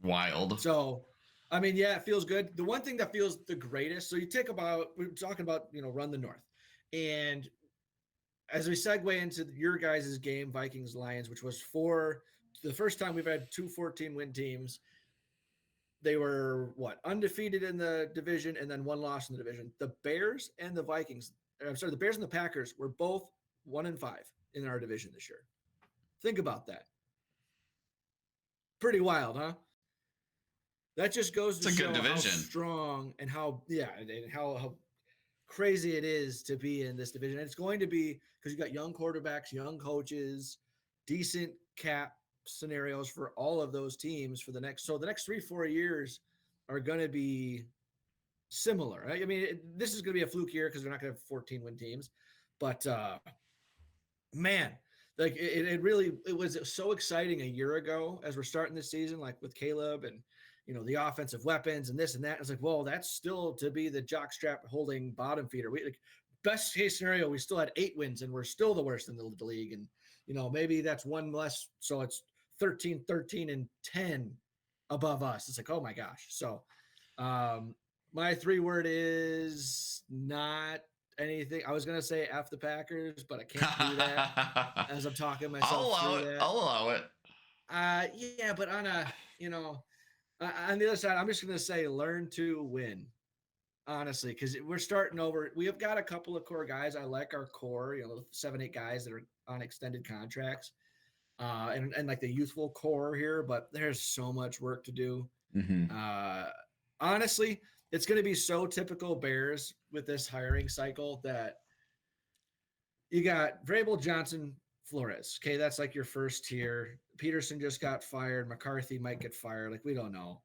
Wild. So, I mean, yeah, it feels good. The one thing that feels the greatest, so you take about, we're talking about, run the North. And as we segue into your guys' game, Vikings Lions, which was the first time we've had two 14-win teams. They were what, undefeated in the division and then one loss in the division. The Bears and the Vikings, I'm sorry, the Bears and the Packers were both 1-5 in our division this year. Think about that. Pretty wild, huh? That just goes It's to a good show how division. strong and how crazy it is to be in this division. And it's going to be because you got young quarterbacks, young coaches, decent cap scenarios for all of those teams for the next 3-4 years are going to be similar. Right? I mean, this is going to be a fluke year because they're not going to have 14-win teams, but man, like it really, it was so exciting a year ago as we're starting this season, like with Caleb and the offensive weapons and this and that. It's like, well, that's still to be the jockstrap holding bottom feeder. We like, best case scenario, we still had 8 wins and we're still the worst in the league. And maybe that's one less, so it's 13, 13, and 10 above us. It's like, oh my gosh. So my 3 word is not anything. I was gonna say F the Packers, but I can't do that as I'm talking I'll myself allow through it. that. I'll allow it. Yeah, but on the other side, I'm just gonna say learn to win. Honestly, because we're starting over. We have got a couple of core guys. I like our core, 7, 8 guys that are on extended contracts, and like the youthful core here. But there's so much work to do. Mm-hmm. Uh, Honestly, it's going to be so typical Bears with this hiring cycle that you got Vrabel, Johnson, Flores. Okay, that's like your first tier. Peterson just got fired. McCarthy might get fired. Like we don't know.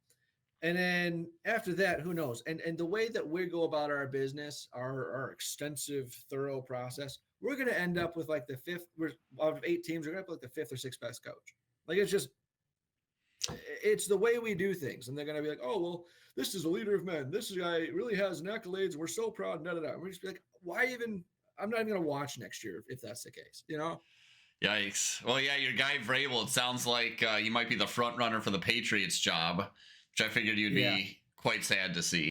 And then after that, who knows? And the way that we go about our business, our extensive, thorough process, we're going to end up with like the fifth. We're out of 8 teams. We're going to have like the 5th or 6th best coach. Like it's the way we do things. And they're going to be like, oh well, this is a leader of men. This guy really has an accolades. And we're so proud. Da da da. We're just be like, why even? I'm not even going to watch next year if that's the case. Yikes. Well, yeah, your guy Vrabel. It sounds like you might be the front runner for the Patriots job, which I figured you'd Yeah. be quite sad to see.